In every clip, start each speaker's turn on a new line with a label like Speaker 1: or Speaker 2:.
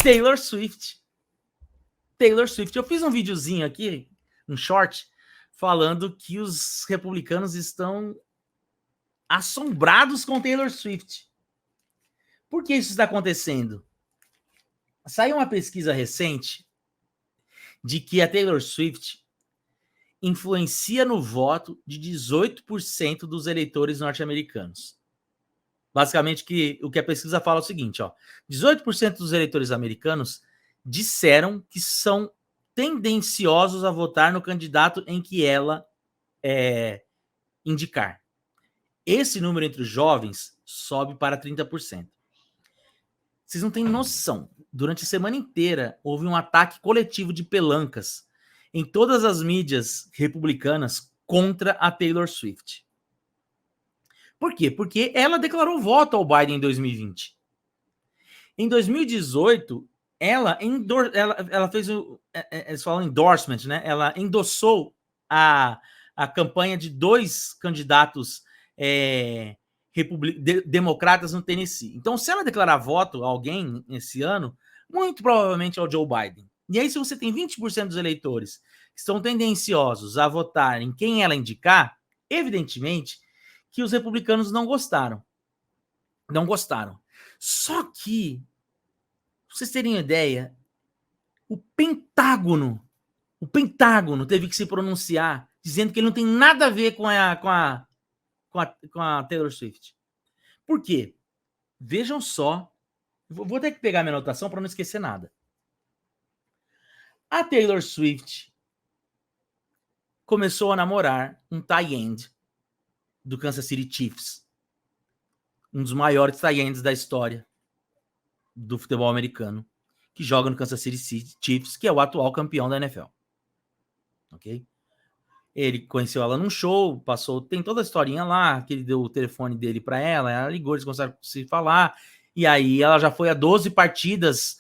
Speaker 1: Taylor Swift. Taylor Swift. Eu fiz um videozinho aqui, um short, falando que os republicanos estão assombrados com Taylor Swift. Por que isso está acontecendo? Saiu uma pesquisa recente de que a Taylor Swift influencia no voto de 18% dos eleitores norte-americanos. Basicamente, o que a pesquisa fala é o seguinte, 18% dos eleitores americanos disseram que são tendenciosos a votar no candidato em que ela indicar. Esse número entre os jovens sobe para 30%. Vocês não têm noção. Durante a semana inteira, houve um ataque coletivo de pelancas em todas as mídias republicanas contra a Taylor Swift. Por quê? Porque ela declarou voto ao Biden em 2020. Em 2018, ela fez eles falam endorsement, né? Ela endossou a campanha de 2 candidatos democratas no Tennessee. Então, se ela declarar voto a alguém esse ano, muito provavelmente é o Joe Biden. E aí, se você tem 20% dos eleitores que estão tendenciosos a votar em quem ela indicar, evidentemente que os republicanos não gostaram. Não gostaram. Só que, pra vocês terem uma ideia, o Pentágono teve que se pronunciar dizendo que ele não tem nada a ver com a Taylor Swift. Por quê? Vejam só. Vou ter que pegar minha anotação para não esquecer nada. A Taylor Swift começou a namorar um tight end do Kansas City Chiefs. Um dos maiores tight ends da história do futebol americano, que joga no Kansas City Chiefs, que é o atual campeão da NFL. Ok? Ele conheceu ela num show, tem toda a historinha lá, que ele deu o telefone dele para ela ligou, eles começaram a se falar, e aí ela já foi a 12 partidas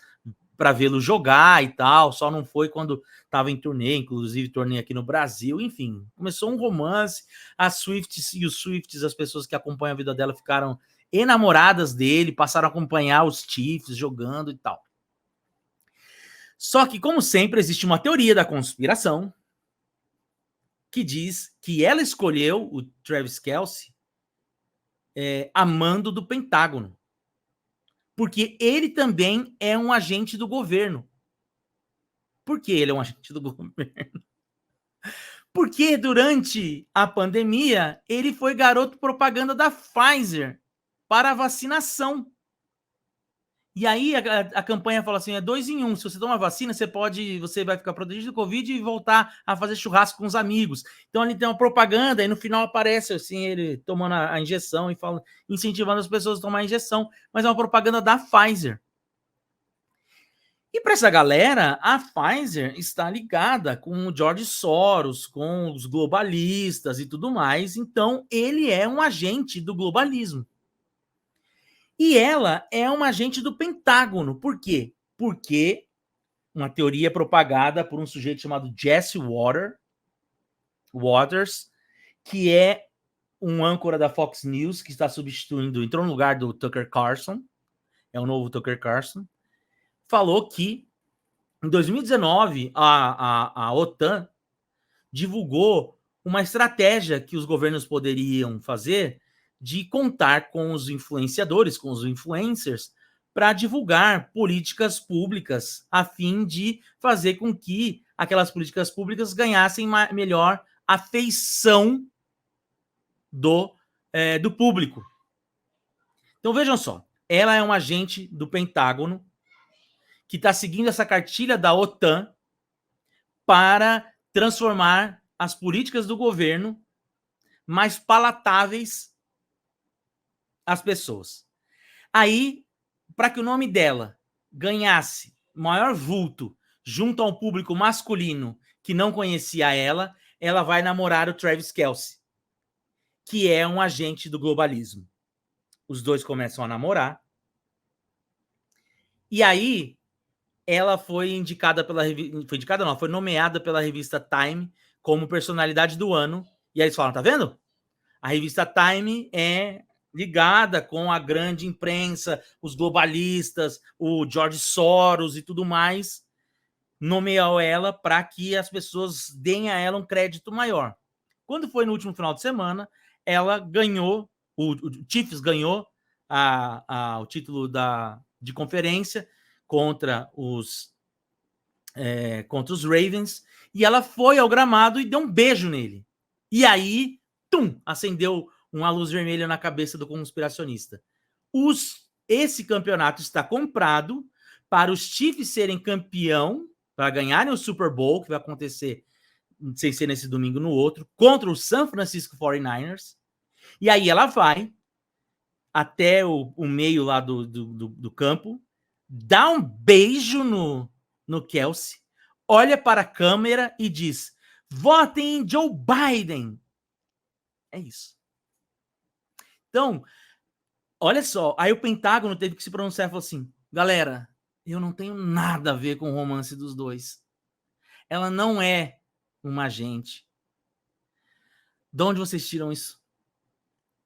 Speaker 1: para vê-lo jogar e tal, só não foi quando estava em turnê, inclusive turnê aqui no Brasil, enfim, começou um romance, as Swifts e os Swifts, as pessoas que acompanham a vida dela ficaram enamoradas dele, passaram a acompanhar os Chiefs jogando e tal. Só que, como sempre, existe uma teoria da conspiração que diz que ela escolheu o Travis Kelce a mando do Pentágono, porque ele também é um agente do governo. Por que ele é um agente do governo? Porque durante a pandemia, ele foi garoto propaganda da Pfizer para a vacinação. E aí a campanha fala assim, 2 em 1, se você toma vacina, você vai ficar protegido do Covid e voltar a fazer churrasco com os amigos. Então ele tem uma propaganda e no final aparece assim, ele tomando a injeção e fala, incentivando as pessoas a tomar a injeção, mas é uma propaganda da Pfizer. E para essa galera, a Pfizer está ligada com o George Soros, com os globalistas e tudo mais, então ele é um agente do globalismo. E ela é uma agente do Pentágono. Por quê? Porque uma teoria propagada por um sujeito chamado Jesse Waters, que é um âncora da Fox News, que está substituindo, entrou no lugar do Tucker Carlson, é o novo Tucker Carlson, falou que em 2019 a OTAN divulgou uma estratégia que os governos poderiam fazer de contar com os influenciadores, com os influencers, para divulgar políticas públicas a fim de fazer com que aquelas políticas públicas ganhassem melhor afeição do público. Então vejam só, ela é um agente do Pentágono que está seguindo essa cartilha da OTAN para transformar as políticas do governo mais palatáveis às pessoas. Aí, para que o nome dela ganhasse maior vulto junto ao público masculino que não conhecia ela, ela vai namorar o Travis Kelce, que é um agente do globalismo. Os dois começam a namorar. E aí, ela foi foi nomeada pela revista Time como personalidade do ano. E aí eles falam, tá vendo? A revista Time é ligada com a grande imprensa, os globalistas, o George Soros e tudo mais, nomeou ela para que as pessoas deem a ela um crédito maior. Quando foi no último final de semana, ela ganhou, o Chiefs ganhou o título de conferência contra os Ravens, e ela foi ao gramado e deu um beijo nele. E aí, acendeu uma luz vermelha na cabeça do conspiracionista. Esse campeonato está comprado para os Chiefs serem campeão, para ganharem o Super Bowl, que vai acontecer, sem ser nesse domingo, no outro, contra o San Francisco 49ers. E aí ela vai até o meio lá do campo, dá um beijo no Kelce, olha para a câmera e diz: votem em Joe Biden. É isso. Então, olha só, aí o Pentágono teve que se pronunciar e falou assim: galera, eu não tenho nada a ver com o romance dos dois. Ela não é uma agente. De onde vocês tiram isso?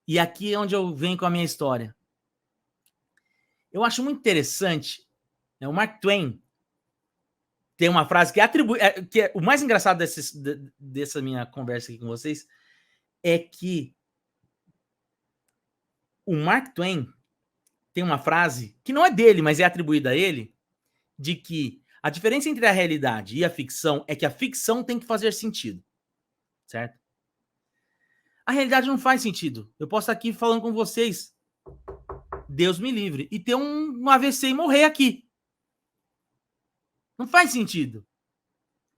Speaker 1: E aqui é onde eu venho com a minha história. Eu acho muito interessante, né, o Mark Twain tem uma frase que é o mais engraçado dessa minha conversa aqui com vocês, é que o Mark Twain tem uma frase que não é dele, mas é atribuída a ele, de que a diferença entre a realidade e a ficção é que a ficção tem que fazer sentido, certo? A realidade não faz sentido. Eu posso estar aqui falando com vocês, Deus me livre, e ter um AVC e morrer aqui. Não faz sentido.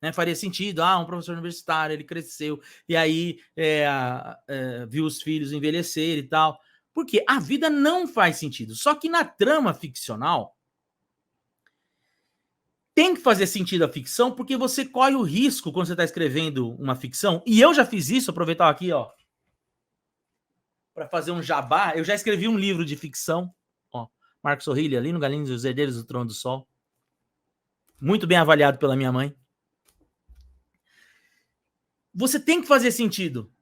Speaker 1: Né? Faria sentido, um professor universitário, ele cresceu, e aí viu os filhos envelhecer e tal. Porque a vida não faz sentido. Só que na trama ficcional, tem que fazer sentido a ficção, porque você corre o risco quando você está escrevendo uma ficção, e eu já fiz isso, aproveitar aqui, ó, para fazer um jabá. Eu já escrevi um livro de ficção, ó, Marcos Sorrilha, ali no Galinhos e os Herdeiros do Trono do Sol, muito bem avaliado pela minha mãe. Você tem que fazer sentido,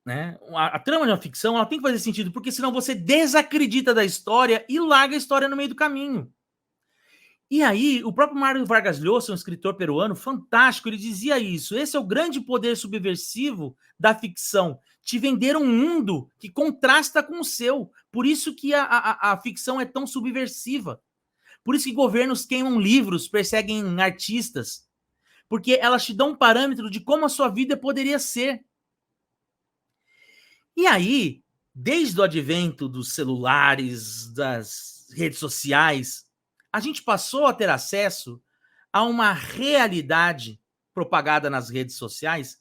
Speaker 1: né? A trama de uma ficção, ela tem que fazer sentido, porque senão você desacredita da história e larga a história no meio do caminho. E aí, o próprio Mário Vargas Llosa, um escritor peruano fantástico, ele dizia isso: esse é o grande poder subversivo da ficção, te vender um mundo que contrasta com o seu. Por isso que a ficção é tão subversiva. Por isso que governos queimam livros, perseguem artistas, porque elas te dão um parâmetro de como a sua vida poderia ser. E aí, desde o advento dos celulares, das redes sociais, a gente passou a ter acesso a uma realidade propagada nas redes sociais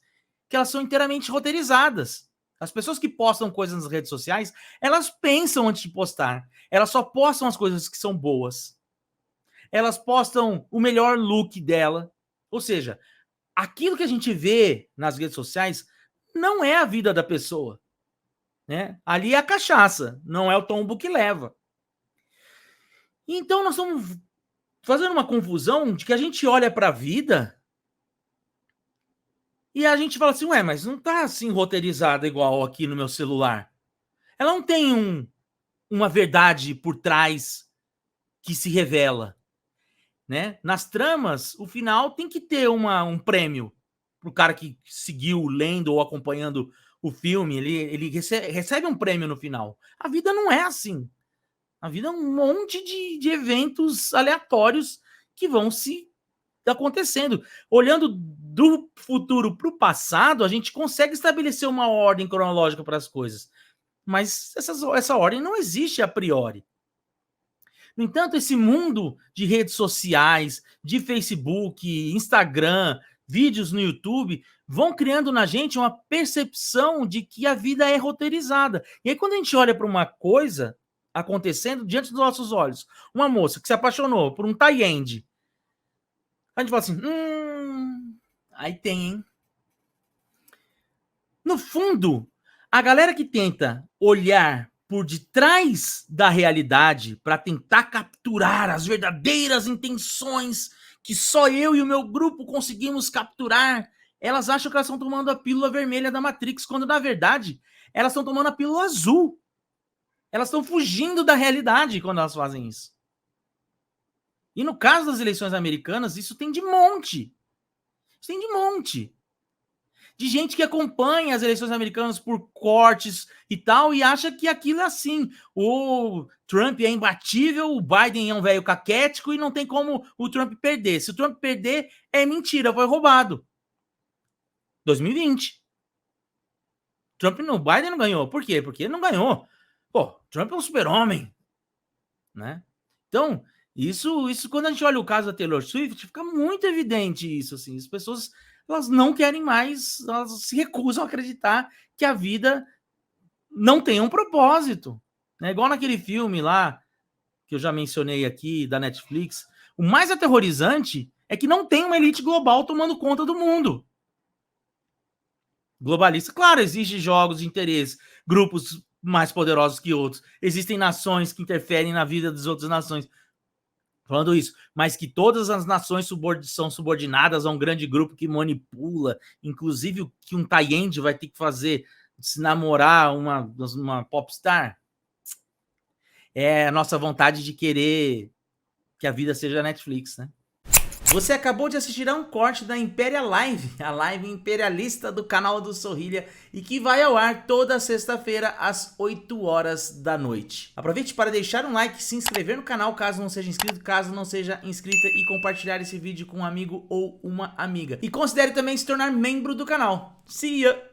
Speaker 1: que elas são inteiramente roteirizadas. As pessoas que postam coisas nas redes sociais, elas pensam antes de postar. Elas só postam as coisas que são boas. Elas postam o melhor look dela. Ou seja, aquilo que a gente vê nas redes sociais não é a vida da pessoa. Né? Ali é a cachaça, não é o tombo que leva. Então nós estamos fazendo uma confusão de que a gente olha para a vida e a gente fala assim, ué, mas não tá assim roteirizada igual aqui no meu celular. Ela não tem uma verdade por trás que se revela. Né? Nas tramas, o final tem que ter um prêmio pro cara que seguiu lendo ou acompanhando o filme, ele recebe um prêmio no final. A vida não é assim. A vida é um monte de eventos aleatórios que vão se acontecendo. Olhando do futuro para o passado, a gente consegue estabelecer uma ordem cronológica para as coisas. Mas essa ordem não existe a priori. No entanto, esse mundo de redes sociais, de Facebook, Instagram, vídeos no YouTube, vão criando na gente uma percepção de que a vida é roteirizada. E aí, quando a gente olha para uma coisa acontecendo diante dos nossos olhos, uma moça que se apaixonou por um tie-end, a gente fala assim, aí tem, hein? No fundo, a galera que tenta olhar por detrás da realidade para tentar capturar as verdadeiras intenções que só eu e o meu grupo conseguimos capturar, elas acham que elas estão tomando a pílula vermelha da Matrix, quando na verdade elas estão tomando a pílula azul. Elas estão fugindo da realidade quando elas fazem isso. E no caso das eleições americanas, isso tem de monte. Isso tem de monte. De gente que acompanha as eleições americanas por cortes e tal, e acha que aquilo é assim. O Trump é imbatível, o Biden é um velho caquético e não tem como o Trump perder. Se o Trump perder, é mentira, foi roubado. 2020. O Biden não ganhou. Por quê? Porque ele não ganhou. Pô, Trump é um super-homem, né? Então, isso quando a gente olha o caso da Taylor Swift, fica muito evidente isso, assim. As pessoas, elas não querem mais, elas se recusam a acreditar que a vida não tem um propósito, né? Igual naquele filme lá, que eu já mencionei aqui, da Netflix. O mais aterrorizante é que não tem uma elite global tomando conta do mundo. Globalista, claro, existem jogos de interesse, grupos mais poderosos que outros, existem nações que interferem na vida das outras nações, falando isso, mas que todas as nações são subordinadas a um grande grupo que manipula, inclusive que um tie-end vai ter que fazer, se namorar uma popstar, é a nossa vontade de querer que a vida seja Netflix, né? Você acabou de assistir a um corte da Impéria Live, a live imperialista do canal do Sorrilha e que vai ao ar toda sexta-feira às 8 horas da noite. Aproveite para deixar um like, se inscrever no canal caso não seja inscrito, caso não seja inscrita e compartilhar esse vídeo com um amigo ou uma amiga. E considere também se tornar membro do canal. See ya!